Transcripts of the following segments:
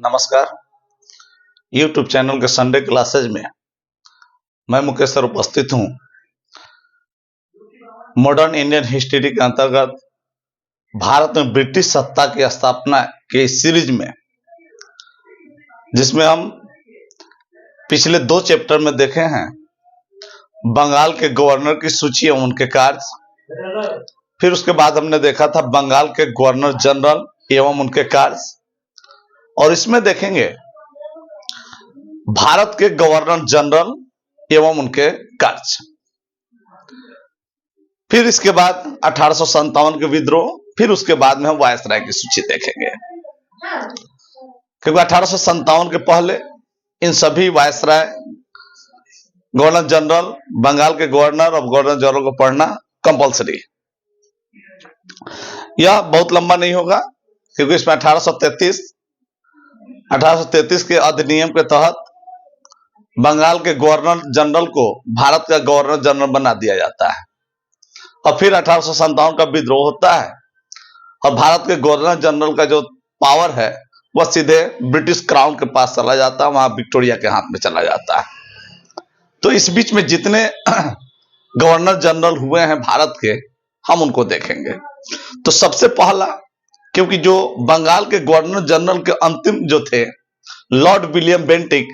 नमस्कार। YouTube channel के Sunday classes में मैं मुकेश सर उपस्थित हूँ। मॉडर्न इंडियन हिस्ट्री के अंतर्गत भारत में ब्रिटिश सत्ता की स्थापना के इस सीरीज में, जिसमें हम पिछले 2 चैप्टर में देखे हैं बंगाल के गवर्नर की सूची एवं उनके कार्य। फिर उसके बाद हमने देखा था बंगाल के गवर्नर जनरल एवं उनके कार्य, और इसमें देखेंगे भारत के गवर्नर जनरल एवं उनके कार्य। फिर इसके बाद 1857 के विद्रोह, फिर उसके बाद में हम वायसराय की सूची देखेंगे, क्योंकि 1857 के पहले इन सभी वायसराय, गवर्नर जनरल, बंगाल के गवर्नर और गवर्नर जनरल को पढ़ना कंपलसरी। यह बहुत लंबा नहीं होगा, क्योंकि इसमें 1833 के अधिनियम के तहत बंगाल के गवर्नर जनरल को भारत का गवर्नर जनरल बना दिया जाता है, और फिर 1857 का विद्रोह होता है और भारत के गवर्नर जनरल का जो पावर है वह सीधे ब्रिटिश क्राउन के पास चला जाता है, वहां विक्टोरिया के हाथ में चला जाता है। तो इस बीच में जितने गवर्नर जनरल हुए हैं भारत के, हम उनको देखेंगे। तो सबसे पहला, क्योंकि जो बंगाल के गवर्नर जनरल के अंतिम जो थे लॉर्ड विलियम बेंटिक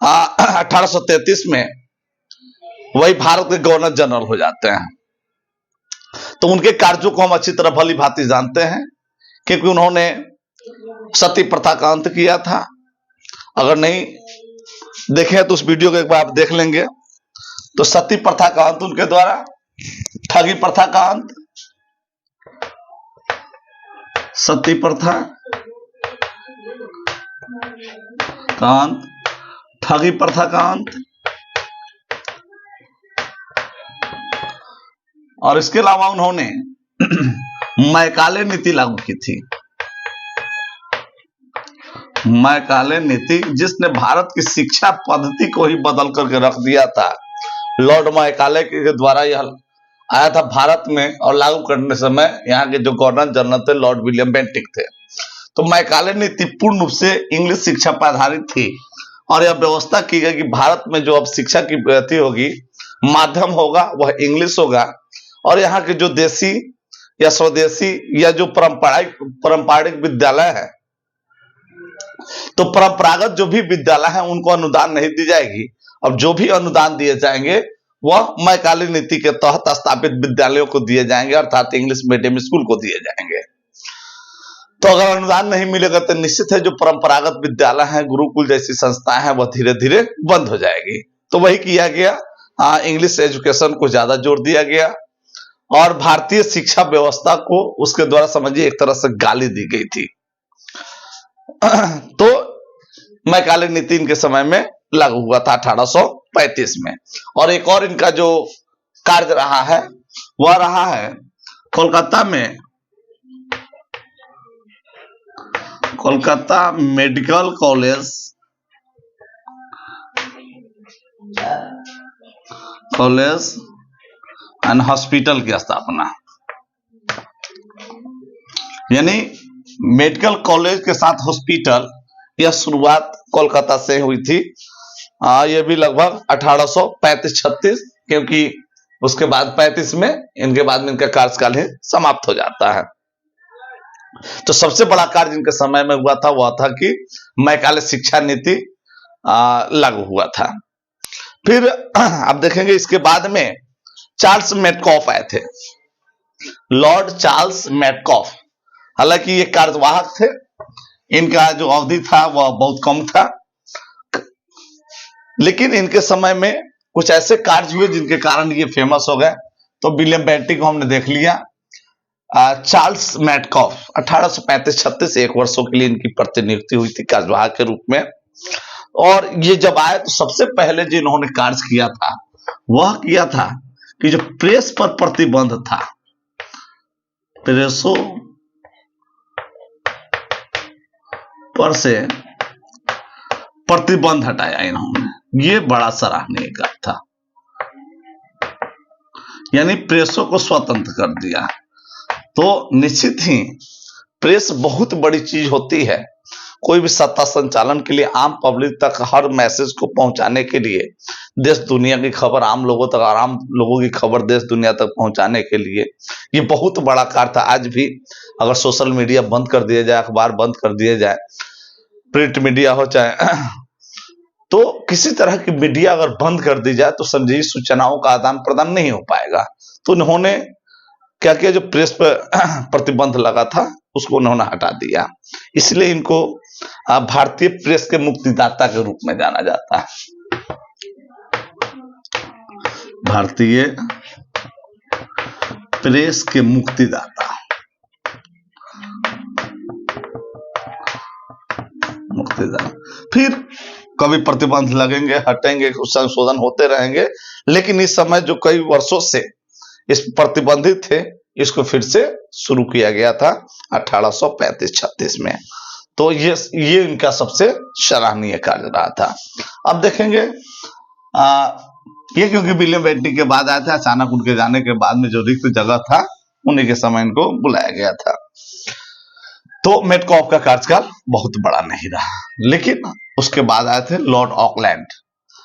1833 में, वही भारत के गवर्नर जनरल हो जाते हैं। तो उनके कार्यों को हम अच्छी तरह भली भांति जानते हैं, क्योंकि उन्होंने सती प्रथा का अंत किया था। अगर नहीं देखे तो उस वीडियो को एक बार आप देख लेंगे। तो सती प्रथा का अंत उनके द्वारा, ठगी प्रथा का अंत, सती प्रथा का अंत, ठगी प्रथा का अंत, और इसके अलावा उन्होंने मैकाले नीति लागू की थी। मैकाले नीति, जिसने भारत की शिक्षा पद्धति को ही बदल करके रख दिया था। लॉर्ड मैकाले के द्वारा यह आया था भारत में, और लागू करने समय यहाँ के जो गवर्नर जनरल थे लॉर्ड विलियम बेंटिक थे। तो मैकाले नीति पूर्ण रूप से इंग्लिश शिक्षा पर आधारित थी, और यह व्यवस्था की गई कि भारत में जो अब शिक्षा की पद्धति होगी, माध्यम होगा वह इंग्लिश होगा, और यहाँ के जो देसी या स्वदेशी या जो पारंपरिक विद्यालय है, तो परंपरागत जो भी विद्यालय है उनको अनुदान नहीं दी जाएगी। अब जो भी अनुदान दिए जाएंगे वह मैकाले नीति के तहत स्थापित विद्यालयों को दिए जाएंगे, अर्थात इंग्लिश मीडियम स्कूल को दिए जाएंगे। तो अगर अनुदान नहीं मिलेगा तो निश्चित है जो परंपरागत विद्यालय है, गुरुकुल जैसी संस्थाएं हैं, वह धीरे धीरे बंद हो जाएगी। तो वही किया गया, इंग्लिश एजुकेशन को ज्यादा जोर दिया गया, और भारतीय शिक्षा व्यवस्था को उसके द्वारा समझिए एक तरह से गाली दी गई थी। तो मैकाले नीति इनके समय में लागू हुआ था 1835 में। और एक और इनका जो कार्य रहा है वह रहा है कोलकाता में, Kolkata medical college and hospital की स्थापना। यानी मेडिकल कॉलेज के साथ हॉस्पिटल, यह शुरुआत कोलकाता से हुई थी। यह भी लगभग 1835-36, क्योंकि उसके बाद 35 में इनके बाद में इनका कार्यकाल ही समाप्त हो जाता है। तो सबसे बड़ा कार्य इनके समय में हुआ था वह था कि मैकाले शिक्षा नीति लागू हुआ था। फिर आप देखेंगे इसके बाद में चार्ल्स मेटकॉफ आए थे, लॉर्ड चार्ल्स मेटकॉफ। हालांकि ये कार्यवाहक थे, इनका जो अवधि था वह बहुत कम था, लेकिन इनके समय में कुछ ऐसे कार्य हुए जिनके कारण ये फेमस हो गए। तो विलियम बेंटिक को हमने देख लिया। चार्ल्स मेटकॉफ 1835-36 1 वर्षों के लिए इनकी प्रतिनियुक्ति हुई थी कार्यवाहक के रूप में। और ये जब आए तो सबसे पहले जो इन्होंने कार्य किया था वह किया था कि जो प्रेस पर प्रतिबंध था, प्रेसों पर से प्रतिबंध हटाया इन्होंने। ये बड़ा सराहनीय कार्य था, यानी प्रेसों को स्वतंत्र कर दिया। तो निश्चित ही प्रेस बहुत बड़ी चीज होती है, कोई भी सत्ता संचालन के लिए, आम पब्लिक तक हर मैसेज को पहुंचाने के लिए, देश दुनिया की खबर आम लोगों तक, आम लोगों की खबर देश दुनिया तक पहुंचाने के लिए ये बहुत बड़ा कार्य था। आज भी अगर सोशल मीडिया बंद कर दिया जाए, अखबार बंद कर दिए जाए, प्रिंट मीडिया हो चाहे तो किसी तरह की मीडिया अगर बंद कर दी जाए तो समझिए सूचनाओं का आदान प्रदान नहीं हो पाएगा। तो उन्होंने क्या किया, जो प्रेस पर प्रतिबंध लगा था उसको उन्होंने हटा दिया। इसलिए इनको भारतीय प्रेस के मुक्तिदाता के रूप में जाना जाता है। भारतीय प्रेस के मुक्तिदाता, फिर कभी प्रतिबंध लगेंगे, हटेंगे, संशोधन होते रहेंगे, लेकिन इस समय जो कई वर्षों से इस प्रतिबंधित थे, इसको फिर से शुरू किया गया था 1835-36 में। तो ये इनका सबसे सराहनीय कार्य रहा था। अब देखेंगे ये क्योंकि विलियम बेंटिक के बाद आया था, अचानक उनके जाने के बाद में जो रिक्त जगह था उन्हीं के समय इनको बुलाया गया था। तो मेटकॉफ का कार्यकाल बहुत बड़ा नहीं रहा, लेकिन उसके बाद आए थे लॉर्ड ऑकलैंड।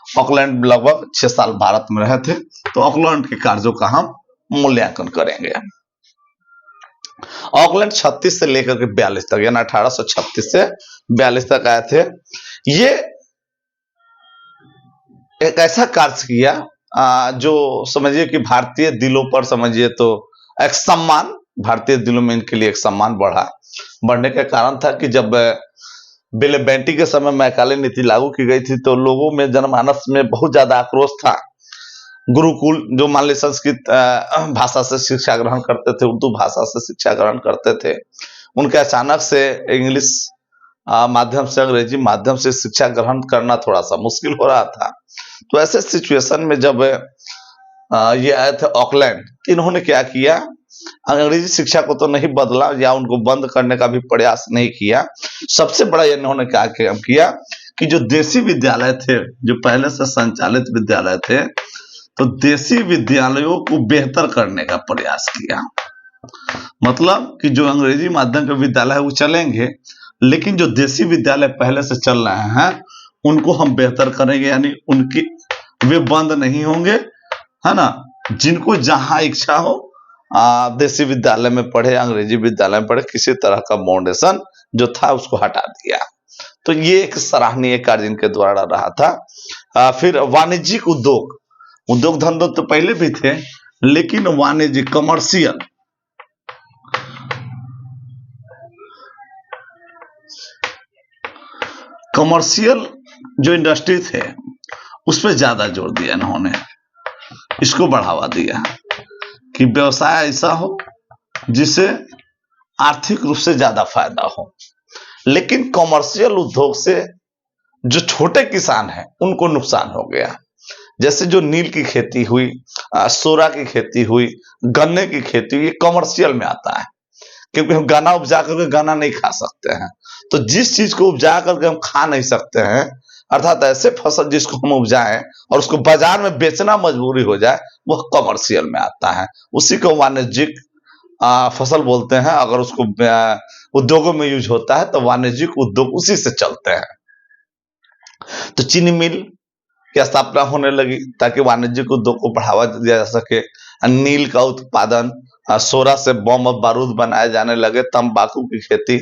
ऑकलैंड लगभग 6 साल भारत में रहे थे। तो ऑकलैंड के कार्यों का हम मूल्यांकन करेंगे। ऑकलैंड 36 से लेकर के 42 तक, यानी 1836 से 42 तक आए थे। ये एक ऐसा कार्य किया जो समझिए कि भारतीय दिलों पर, समझिए तो एक सम्मान, भारतीय दिलों में इनके लिए एक सम्मान बढ़ने का कारण था कि जब विलियम बेंटिक के समय मैकाले नीति लागू की गई थी तो लोगों में, जनमानस में बहुत ज्यादा आक्रोश था। गुरुकुल जो मान ली संस्कृत भाषा से शिक्षा ग्रहण करते थे, उर्दू भाषा से शिक्षा ग्रहण करते थे, उनके अचानक से इंग्लिश माध्यम से, अंग्रेजी माध्यम से शिक्षा ग्रहण करना थोड़ा सा मुश्किल हो रहा था। तो ऐसे सिचुएशन में जब ये आए थे ऑकलैंड, इन्होंने क्या किया, अंग्रेजी शिक्षा को तो नहीं बदला या उनको बंद करने का भी प्रयास नहीं किया। सबसे बड़ा इन्होंने क्या किया कि जो देसी विद्यालय थे, जो पहले से संचालित विद्यालय थे, तो देसी विद्यालयों को बेहतर करने का प्रयास किया। मतलब कि जो अंग्रेजी माध्यम के विद्यालय है वो चलेंगे, लेकिन जो देसी विद्यालय पहले से चल रहे हैं उनको हम बेहतर करेंगे, यानी उनकी वे बंद नहीं होंगे, है ना। जिनको जहां इच्छा हो देसी विद्यालय में पढ़े, अंग्रेजी विद्यालय में पढ़े, किसी तरह का बाउंडेशन जो था उसको हटा दिया। तो ये एक सराहनीय कार्य इनके द्वारा रहा था। फिर वाणिज्यिक उद्योग धंधे तो पहले भी थे, लेकिन वाणिज्य कमर्शियल जो इंडस्ट्री थे उस पर ज्यादा जोर दिया इन्होंने, इसको बढ़ावा दिया कि व्यवसाय ऐसा हो जिससे आर्थिक रूप से ज्यादा फायदा हो। लेकिन कमर्शियल उद्योग से जो छोटे किसान हैं उनको नुकसान हो गया। जैसे जो नील की खेती हुई, सोरा की खेती हुई, गन्ने की खेती हुई, ये कमर्शियल में आता है, क्योंकि हम गन्ना उपजा करके गन्ना नहीं खा सकते हैं। तो जिस चीज को उपजा करके हम खा नहीं सकते हैं, अर्थात ऐसे फसल जिसको हम उपजाएं और उसको बाजार में बेचना मजबूरी हो जाए, वह कमर्शियल में आता है। उसी को वाणिज्यिक फसल बोलते हैं। अगर उसको उद्योगों में यूज होता है तो वाणिज्यिक उद्योग उसी से चलते हैं। तो चीनी मिल की स्थापना होने लगी ताकि वाणिज्यिक उद्योग को बढ़ावा दिया जा सके। नील का उत्पादन, सोरा से बम और बारूद बनाए जाने लगे, तंबाकू की खेती।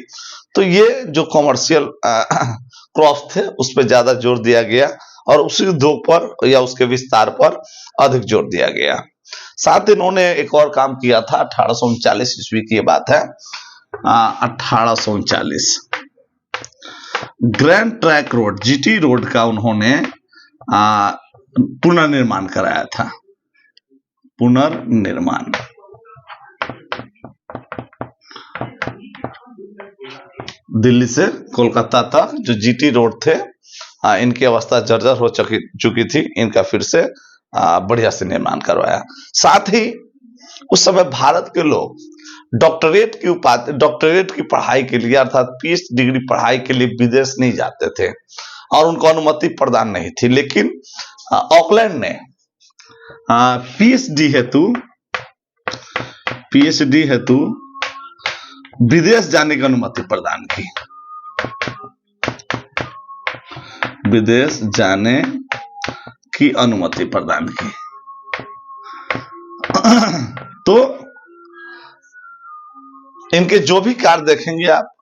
तो ये जो कमर्शियल क्रॉप्स थे उस पर ज्यादा जोर दिया गया और उसी उद्योग पर या उसके विस्तार पर अधिक जोर दिया गया। साथ ही इन्होंने एक और काम किया था, 1839 ईस्वी की बात है। 1839 grand trunk road, GT road का उन्होंने पुनर्निर्माण कराया था। पुनर्निर्माण दिल्ली से कोलकाता तक जो जीटी रोड थे, इनकी अवस्था जर्जर हो चुकी थी, इनका फिर से बढ़िया से निर्माण करवाया। साथ ही उस समय भारत के लोग डॉक्टरेट की पढ़ाई के लिए, अर्थात पीएचडी डिग्री पढ़ाई के लिए विदेश नहीं जाते थे और उनको अनुमति प्रदान नहीं थी। लेकिन ऑकलैंड ने पीएचडी हेतु विदेश जाने की अनुमति प्रदान की। विदेश जाने की अनुमति प्रदान की। तो इनके जो भी कार्य देखेंगे आप,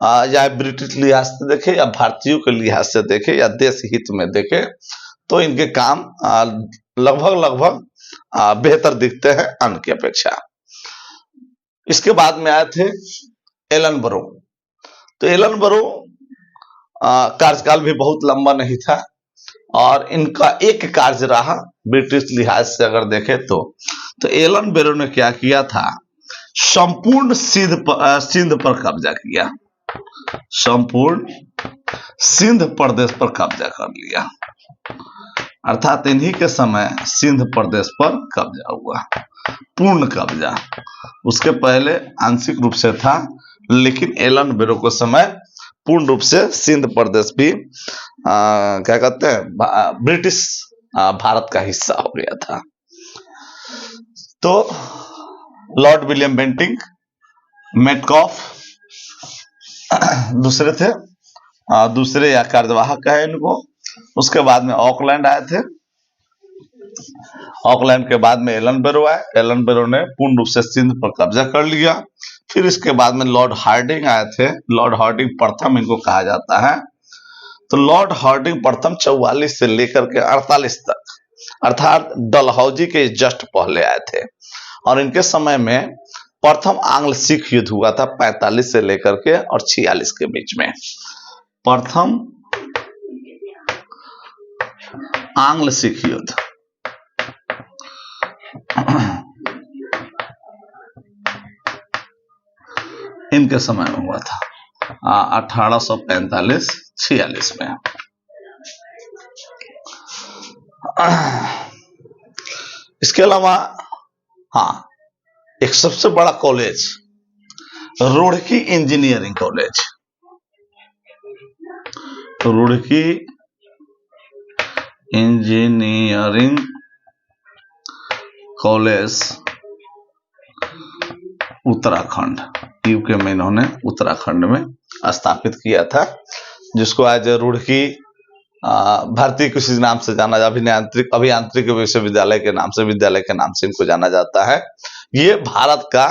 या ब्रिटिश लिहाज से देखें या भारतीयों के लिहाज से देखें या देश हित में देखें, तो इनके काम लगभग बेहतर दिखते हैं अन्य की अपेक्षा। इसके बाद में आए थे एलन बरो। तो एलन बरो कार्यकाल भी बहुत लंबा नहीं था और इनका एक कार्य रहा ब्रिटिश लिहाज से अगर देखें तो एलन बरो ने क्या किया था, संपूर्ण सिंध पर कब्जा किया, संपूर्ण सिंध प्रदेश पर कब्जा कर लिया। अर्थात इन्हीं के समय सिंध प्रदेश पर कब्जा हुआ, पूर्ण कब्जा। उसके पहले आंशिक रूप से था, लेकिन एलन बरो के समय पूर्ण रूप से सिंध प्रदेश भी क्या कहते हैं, ब्रिटिश भारत का हिस्सा हो गया था। तो लॉर्ड विलियम बेंटिंक, मेटकॉफ दूसरे थे, दूसरे या कार्यवाहक है इनको। उसके बाद में ऑकलैंड आए थे। ऑकलैंड के बाद में एलन बरो आए। एलन बरो ने पूर्ण रूप से सिंध पर कब्जा कर लिया। फिर इसके बाद में लॉर्ड हार्डिंग आए थे। लॉर्ड हार्डिंग प्रथम इनको कहा जाता है। तो लॉर्ड हार्डिंग प्रथम 44 से लेकर के 48 तक, अर्थात डलहौजी के जस्ट पहले आए थे। और इनके समय में प्रथम आंग्ल सिख युद्ध हुआ था 45 से लेकर के और 46 के बीच में। प्रथम आंग्ल सिख युद्ध इनके समय में हुआ था 1845-46 में। इसके अलावा एक सबसे बड़ा college Roorkee engineering college, Roorkee engineering college Uttarakhand, UK में इन्होंने उत्तराखंड में स्थापित किया था, जिसको आज रुड़की भारतीय कृषि नाम से जाना, अभियांत्रिक विश्वविद्यालय के नाम से, विद्यालय के नाम से इनको जाना जाता है। ये भारत का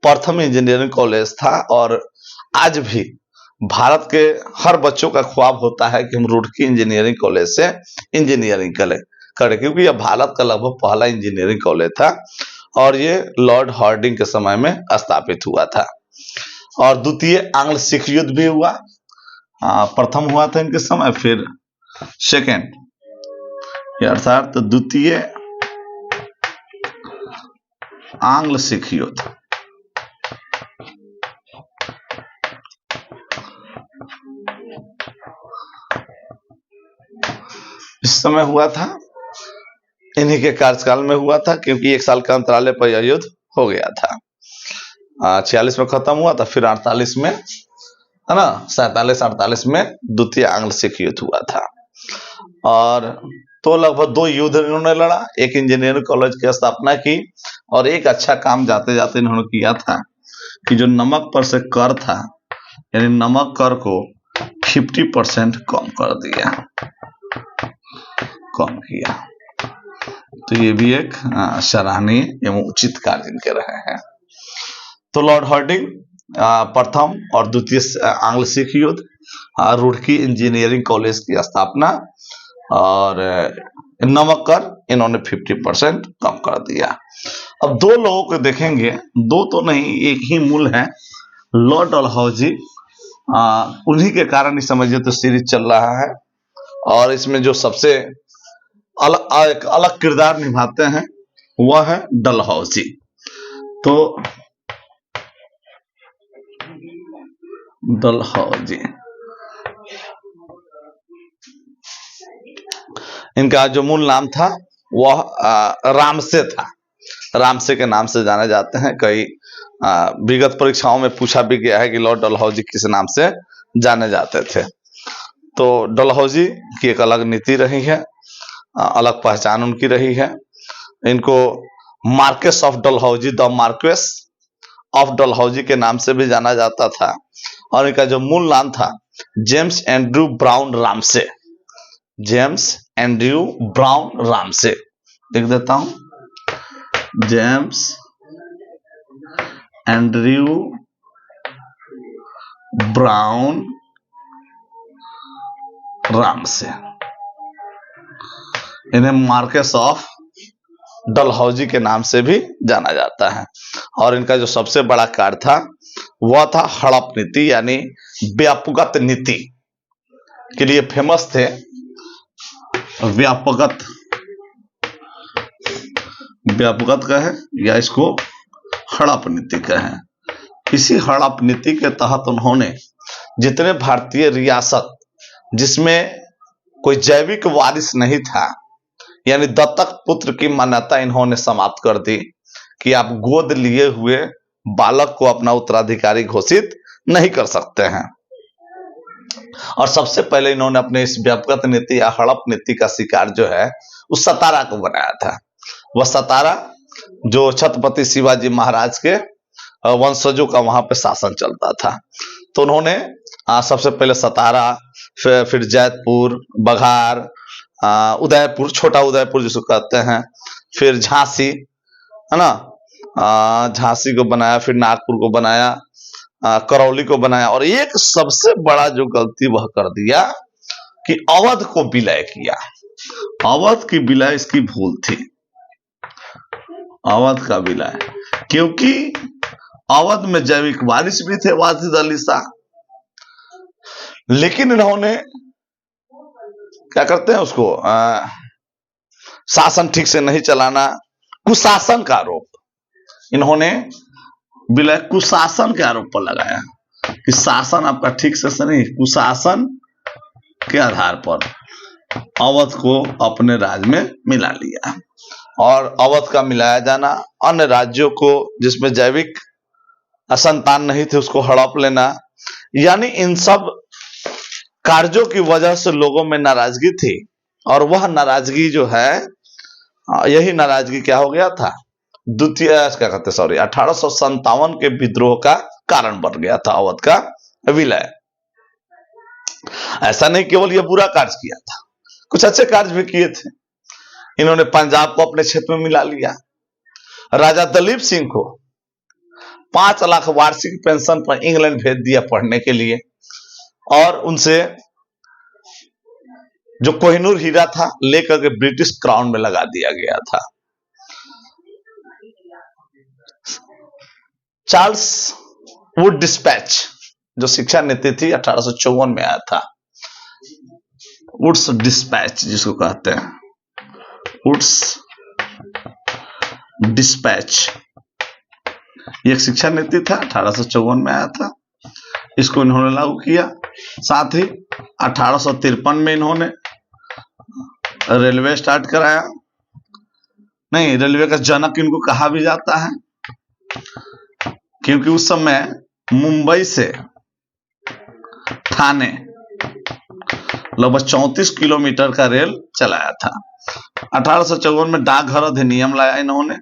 प्रथम इंजीनियरिंग कॉलेज था और आज भी भारत के हर बच्चों का ख्वाब होता है कि हम रुड़की इंजीनियरिंग कॉलेज से इंजीनियरिंग करें, क्योंकि यह भारत का लगभग पहला इंजीनियरिंग कॉलेज था और ये लॉर्ड हार्डिंग के समय में स्थापित हुआ था। और द्वितीय आंग्ल सिख युद्ध भी हुआ, प्रथम हुआ था इनके समय, फिर सेकेंड, अर्थात द्वितीय आंग्ल सिख युद्ध इस समय हुआ था, इन्हीं के कार्यकाल में हुआ था, क्योंकि एक साल का अंतराल पर यह युद्ध हो गया था। 46 में खत्म हुआ था, फिर 48 में, है ना, 47-48 में द्वितीय आंग्ल सिख युद्ध हुआ था। और तो लगभग 2 युद्ध इन्होंने लड़ा, एक इंजीनियरिंग कॉलेज की स्थापना की और एक अच्छा काम जाते जाते इन्होंने किया था कि जो नमक पर से कर था, यानी नमक कर को 50% कम कर दिया, कम किया। तो ये भी एक सराहनीय एवं उचित कार्य इनके रहे हैं। तो लॉर्ड हार्डिंग प्रथम और द्वितीय आंग्ल सिख युद्ध, रुड़की इंजीनियरिंग कॉलेज की स्थापना और नमक कर इन्होंने 50% कम कर दिया। अब 2 लोगों को देखेंगे, 2 तो नहीं, एक ही मूल है, लॉर्ड डलहौजी। उन्हीं के कारण ही समझिए तो सीरीज चल रहा है और इसमें जो सबसे एक अलग किरदार निभाते हैं वह है डलहौजी। तो डलहौजी, इनका जो मूल नाम था वह रामसे था, रामसे के नाम से जाने जाते हैं। कई विगत परीक्षाओं में पूछा भी गया है कि लॉर्ड डलहौजी किस नाम से जाने जाते थे। तो डलहौजी की एक अलग नीति रही है, अलग पहचान उनकी रही है। इनको Marquez of Dalhousie, the Marquez of Dalhousie के नाम से भी जाना जाता था और इनका जो मूल नाम था James Andrew brown Ramsay, James Andrew brown Ramsay, लिख देता हूं, जेम्स एंड्रयू ब्राउन रामसे। इन्हें मार्केस ऑफ डलहौजी के नाम से भी जाना जाता है। और इनका जो सबसे बड़ा कार्य था वह था हड़प नीति, यानी व्यापकत नीति के लिए फेमस थे। व्यापकत कहे या इसको हड़प नीति कहे। इसी हड़प नीति के तहत उन्होंने जितने भारतीय रियासत जिसमें कोई जैविक वारिस नहीं था, यानी दत्तक पुत्र की मान्यता इन्होंने समाप्त कर दी कि आप गोद लिए हुए बालक को अपना उत्तराधिकारी घोषित नहीं कर सकते हैं। और सबसे पहले इन्होंने अपने इस व्यापकत नीति या हड़प नीति का शिकार जो है उस सतारा को बनाया था। वह सतारा जो छत्रपति शिवाजी महाराज के वंशजों का वहां पे शासन चलता था। तो उन्होंने सबसे पहले सतारा, फिर जैतपुर, बघार, उदयपुर, छोटा उदयपुर जिसको कहते हैं, फिर झांसी, है ना, झांसी को बनाया, फिर नागपुर को बनाया, करौली को बनाया। और एक सबसे बड़ा जो गलती वह कर दिया कि अवध को विलय किया। अवध की विलय इसकी भूल थी, अवध का विलय, क्योंकि अवध में जैविक वारिस भी थे वाजिद अली शाह, लेकिन इन्होंने क्या करते हैं उसको शासन ठीक से नहीं चलाना, कुशासन का आरोप इन्होंने विलय कुशासन के आरोप पर लगाया कि शासन आपका ठीक से नहीं, कुशासन के आधार पर अवध को अपने राज्य में मिला लिया। और अवध का मिलाया जाना, अन्य राज्यों को जिसमें जैविक संतान नहीं थे उसको हड़प लेना, यानी इन सब कार्यों की वजह से लोगों में नाराजगी थी। और वह नाराजगी जो है, यही नाराजगी क्या हो गया था, 1857 के विद्रोह का कारण बन गया था अवध का विलय। ऐसा नहीं केवल यह बुरा कार्य किया था, कुछ अच्छे कार्य भी किए थे। इन्होंने पंजाब को अपने क्षेत्र में मिला लिया। राजा दलीप सिंह को 5 लाख वार्षिक पेंशन पर इंग्लैंड भेज दिया पढ़ने के लिए, और उनसे जो कोहिनूर हीरा था लेकर के ब्रिटिश क्राउन में लगा दिया गया था। चार्ल्स वुड डिस्पैच जो शिक्षा नीति थी 1854 में आया था, वुड्स डिस्पैच जिसको कहते हैं, वुड्स डिस्पैच, एक शिक्षा नीति था, 1854 में आया था। इसको इन्होंने लागू किया। साथ ही 1853 में इन्होंने रेलवे स्टार्ट कराया। नहीं, रेलवे का जनक इनको कहा भी जाता है, क्योंकि उस समय मुंबई से ठाणे लगभग 34 किलोमीटर का रेल चलाया था। 1854 में डाकघर अधिनियम लाया इन्होंने।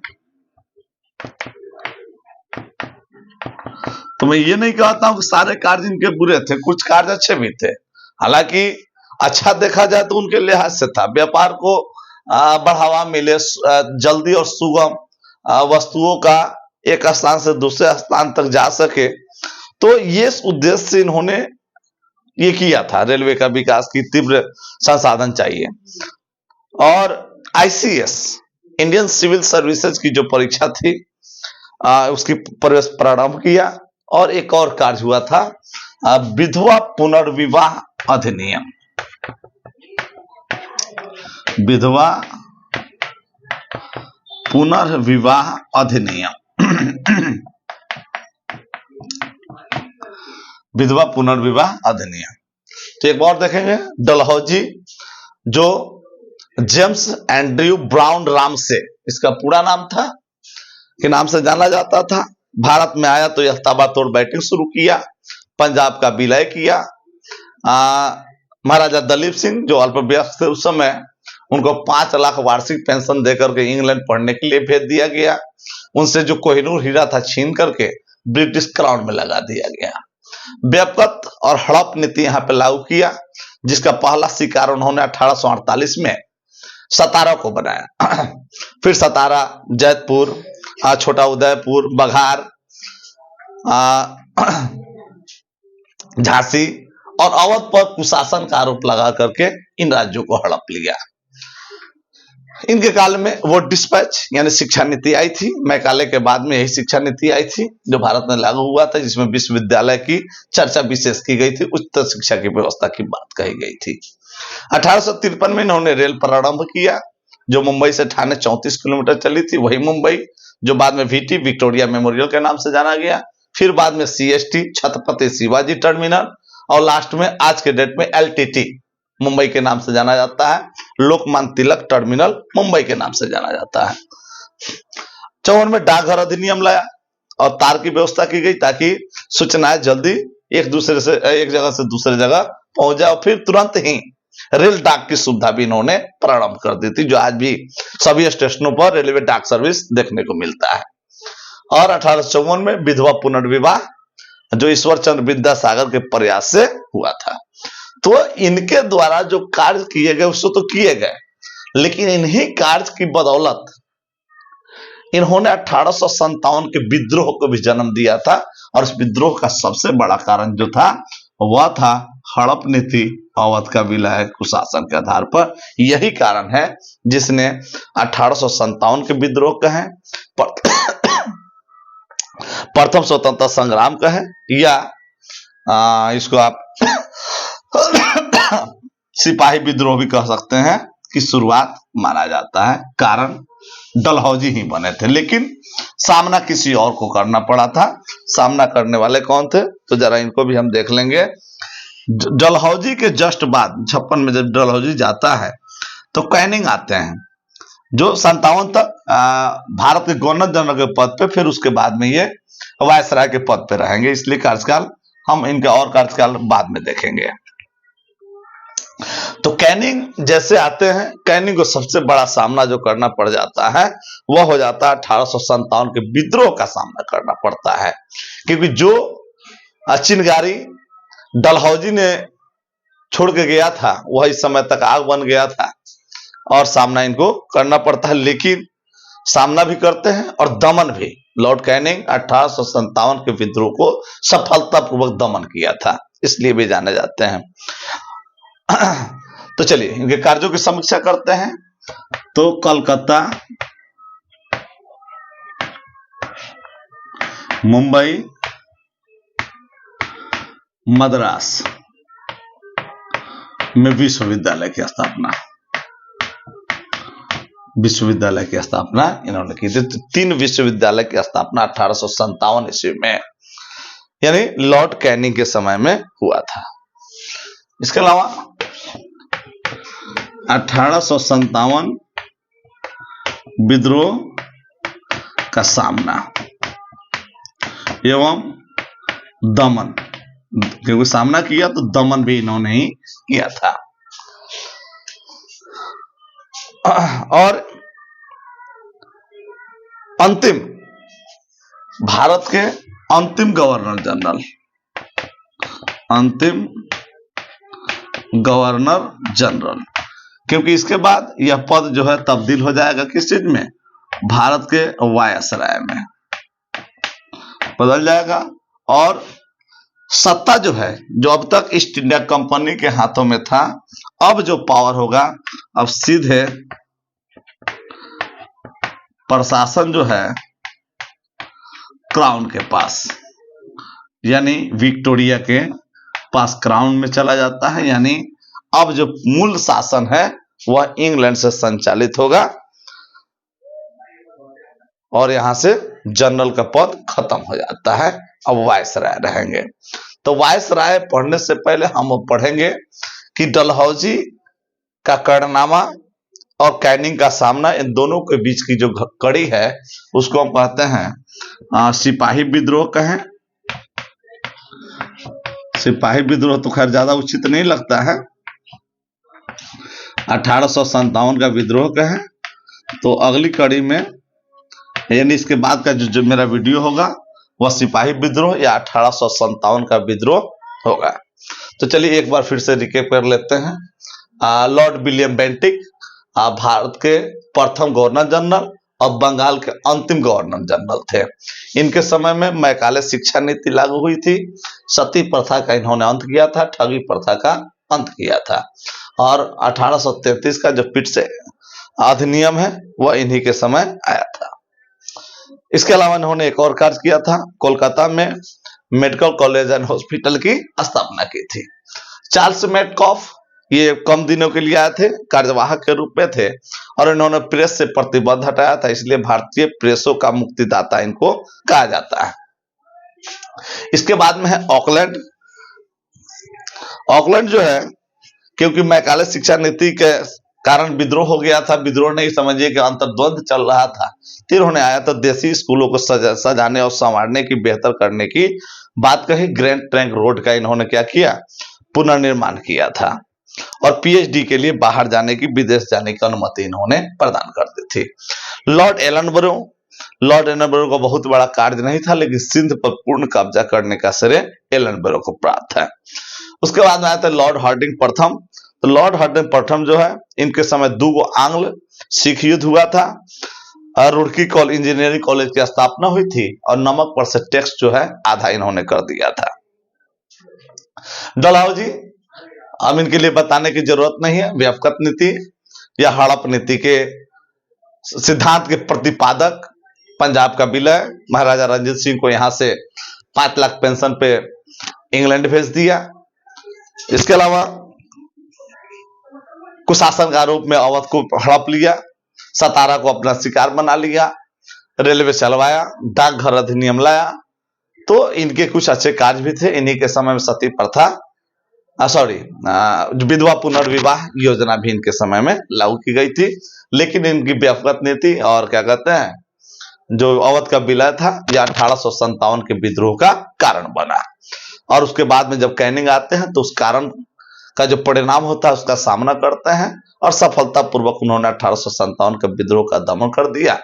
तो मैं ये नहीं कहता हूं कि सारे कार्य इनके बुरे थे, कुछ कार्य अच्छे भी थे। हालांकि अच्छा देखा जाए तो उनके लिहाज से था, व्यापार को बढ़ावा मिले, जल्दी और सुगम वस्तुओं का एक स्थान से दूसरे स्थान तक जा सके, तो ये उद्देश्य से इन्होंने ये किया था। रेलवे का विकास की तीव्र संसाधन चाहिए। और आईसीएस, इंडियन सिविल सर्विसेज की जो परीक्षा थी उसकी प्रवेश प्रारंभ किया। और एक और कार्य हुआ था, विधवा पुनर्विवाह अधिनियम। विधवा पुनर्विवाह अधिनियम विधवा पुनर्विवाह अधिनियम। तो एक बार देखेंगे, डलहौजी जो जेम्स एंड्रयू ब्राउन रामसे इसका पूरा नाम था, के नाम से जाना जाता था। भारत में आया तो यह ताबड़तोड़ बैटिंग शुरू किया, पंजाब का विलय किया। महाराजा दलीप सिंह जो अल्पवयस्क थे उस समय, उनको 5 लाख वार्षिक पेंशन देकर के इंग्लैंड पढ़ने के लिए भेज दिया गया। उनसे जो कोहिनूर हीरा था छीन करके ब्रिटिश क्राउन में लगा दिया गया। व्यापक और हड़प नीति यहाँ पे लागू किया, जिसका पहला शिकार उन्होंने 1848 में सतारा को बनाया। फिर सतारा, जैतपुर, छोटा उदयपुर, बघार, झांसी और अवध पर कुशासन का आरोप लगा करके इन राज्यों को हड़प लिया। इनके काल में वो डिस्पैच यानी शिक्षा नीति आई थी। मैकाले के बाद में यही शिक्षा नीति आई थी जो भारत में लागू हुआ था, जिसमें विश्वविद्यालय की चर्चा विशेष की गई थी, उच्च शिक्षा की व्यवस्था की बात कही गई थी। 1853 में इन्होंने रेल प्रारंभ किया जो मुंबई से ठाणे 34 किलोमीटर चली थी, वही मुंबई जो बाद में वीटी विक्टोरिया मेमोरियल के नाम से जाना गया। फिर बाद में सीएसटी छत्रपति शिवाजी टर्मिनल और लास्ट में आज के डेट में एलटीटी मुंबई के नाम से जाना जाता है। लोकमान्य तिलक टर्मिनल मुंबई के नाम से जाना जाता है। 54 में डाकघर अधिनियम लाया और तार की व्यवस्था की गई ताकि सूचनाएं जल्दी एक जगह से दूसरे जगह पहुंच जाए। और फिर तुरंत ही रेल डाक की सुविधा भी इन्होंने प्रारंभ कर दी थी, जो आज भी सभी स्टेशनों पर रेलवे डाक सर्विस देखने को मिलता है। और 1854 में विधवा पुनर्विवाह जो ईश्वर चंद्र विद्यासागर के प्रयास से हुआ था। तो इनके द्वारा जो कार्य किए गए उसको तो किए गए, लेकिन इन्हीं कार्य की बदौलत इन्होंने 1857 के विद्रोह को भी जन्म दिया था। और इस विद्रोह का सबसे बड़ा कारण जो था वह था हड़प नीति, अवध का विलय कुशासन के आधार पर। यही कारण है जिसने 1857 के विद्रोह कहें, प्रथम स्वतंत्रता संग्राम कहें, या इसको आप सिपाही विद्रोह भी कह सकते हैं, की शुरुआत माना जाता है। कारण डलहौजी ही बने थे, लेकिन सामना किसी और को करना पड़ा था। सामना करने वाले कौन थे तो जरा इनको भी हम देख लेंगे। डलहौजी के जस्ट बाद 56 में जब डलहौजी जाता है तो कैनिंग आते हैं जो 57 तक भारत के गवर्नर जनरल के पद पे, फिर उसके बाद में ये वायसराय के पद पे रहेंगे। इसलिए कार्यकाल हम इनका और कार्यकाल बाद में देखेंगे। तो कैनिंग जैसे आते हैं, कैनिंग को सबसे बड़ा सामना जो करना पड़ जाता है वह हो जाता है 1857 के विद्रोह का सामना करना पड़ता है, क्योंकि जो चिनगारी डलहौजी ने छोड़ के गया था वह इस समय तक आग बन गया था और सामना इनको करना पड़ता है। लेकिन सामना भी करते हैं और दमन भी। लॉर्ड कैनिंग 1857 के विद्रोह को सफलतापूर्वक दमन किया था, इसलिए भी जाने जाते हैं। तो चलिए इनके कार्यों की समीक्षा करते हैं। तो कलकत्ता, मुंबई, मद्रास में विश्वविद्यालय की स्थापना इन्होंने की थी। 3 विश्वविद्यालय की स्थापना 1857 ईस्वी में, यानी लॉर्ड कैनिंग के समय में हुआ था। इसके अलावा 1857 विद्रोह का सामना एवं दमन, क्योंकि सामना किया तो दमन भी इन्होंने ही किया था। और अंतिम भारत के अंतिम गवर्नर जनरल, क्योंकि इसके बाद यह पद जो है तब्दील हो जाएगा किस चीज में, भारत के वायसराय में बदल जाएगा। और सत्ता जो है, जो अब तक ईस्ट इंडिया कंपनी के हाथों में था, अब जो पावर होगा अब सीधे प्रशासन जो है क्राउन के पास, यानी विक्टोरिया के पास क्राउन में चला जाता है। यानी अब जो मूल शासन है वह इंग्लैंड से संचालित होगा और यहां से जनरल का पद खत्म हो जाता है, अब वायसराय रहेंगे। तो वायसराय पढ़ने से पहले हम पढ़ेंगे कि डलहौजी का कर्णनामा और कैनिंग का सामना, इन दोनों के बीच की जो कड़ी है उसको हम कहते हैं सिपाही विद्रोह कहें। सिपाही विद्रोह तो खैर ज्यादा उचित नहीं लगता है, 1857 का विद्रोह कहें। तो अगली कड़ी में, यानी इसके बाद का जो मेरा वीडियो होगा वह सिपाही विद्रोह या 1857 का विद्रोह होगा। तो तो चलिए एक बार फिर से रिकेप कर लेते हैं। लॉर्ड विलियम बेंटिक भारत के प्रथम गवर्नर जनरल और बंगाल के अंतिम गवर्नर जनरल थे। इनके समय में मैकाले शिक्षा नीति लागू हुई थी। सती प्रथा का इन्होंने अंत किया था, ठगी प्रथा का अंत किया था, और 1833 का जो पिट से अधिनियम है वह इन्हीं के समय आया था। इसके अलावा इन्होंने एक और कार्य किया था, कोलकाता में मेडिकल कॉलेज एंड हॉस्पिटल की स्थापना की थी। चार्ल्स मेटकॉफ ये कम दिनों के लिए आए थे, कार्यवाहक के रूप में थे, और इन्होंने प्रेस से प्रतिबंध हटाया था, इसलिए भारतीय प्रेसों का मुक्तिदाता इनको कहा जाता है। इसके बाद में है ऑकलैंड। ऑकलैंड जो है, क्योंकि मैकाले शिक्षा नीति के कारण विद्रोह हो गया था, विद्रोह नहीं समझिए कि अंतर्द्वंद चल रहा था, फिर उन्होंने आया तो देसी स्कूलों को सजाने और संवारने की, बेहतर करने की बात कही। ग्रैंड ट्रंक रोड का इन्होंने क्या किया, पुनर्निर्माण किया था, और पीएचडी के लिए बाहर जाने की, विदेश जाने की अनुमति इन्होंने प्रदान कर दी थी। लॉर्ड एलनबरो का बहुत बड़ा कार्य नहीं था, लेकिन सिंध पर पूर्ण कब्जा करने का श्रेय एलनबरो को प्राप्त है। उसके बाद में आया था लॉर्ड हार्डिंग प्रथम। तो लॉर्ड हार्डिंग प्रथम जो है, इनके समय 2 आंग्ल सिख युद्ध हुआ था, रुड़की इंजीनियरिंग कॉलेज की स्थापना हुई थी, और नमक पर से टैक्स जो है आधा इन्होंने कर दिया था। डलहौजी, अब इनके लिए बताने की जरूरत नहीं है, व्यापक नीति या हड़प नीति के सिद्धांत के प्रतिपादक, पंजाब का विलय, महाराजा रंजीत सिंह को यहां से 5 लाख पेंशन पे इंग्लैंड भेज दिया। इसके अलावा कुशासन का रूप में अवध को हड़प लिया, सतारा को अपना शिकार बना लिया, रेलवे चलवाया, डाकघर अधिनियम लाया। तो इनके कुछ अच्छे कार्य भी थे। इन्हीं के समय में सती प्रथा, विधवा पुनर्विवाह योजना भी इनके समय में लागू की गई थी। लेकिन इनकी व्यापक नीति और क्या कहते हैं, जो अवध का विलय था, यह 1857 के विद्रोह का कारण बना, और उसके बाद में जब कैनिंग आते हैं तो उस कारण का जो परिणाम होता है उसका सामना करते हैं, और सफलतापूर्वक उन्होंने 1857 के विद्रोह का दमन कर दिया।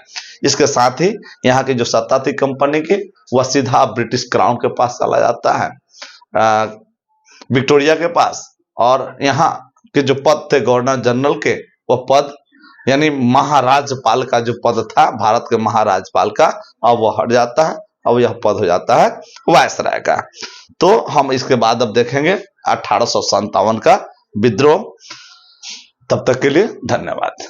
इसके साथ ही यहाँ की जो सत्ता थी कंपनी की, वह सीधा ब्रिटिश क्राउन के पास चला जाता है, विक्टोरिया के पास, और यहाँ के जो पद थे गवर्नर जनरल के, वह पद यानी महाराजपाल का जो पद था, भारत के महाराजपाल का, अब वह हट जाता है, अब यह पद हो जाता है वायसराय का। तो हम इसके बाद अब देखेंगे 1857 का विद्रोह। तब तक के लिए धन्यवाद।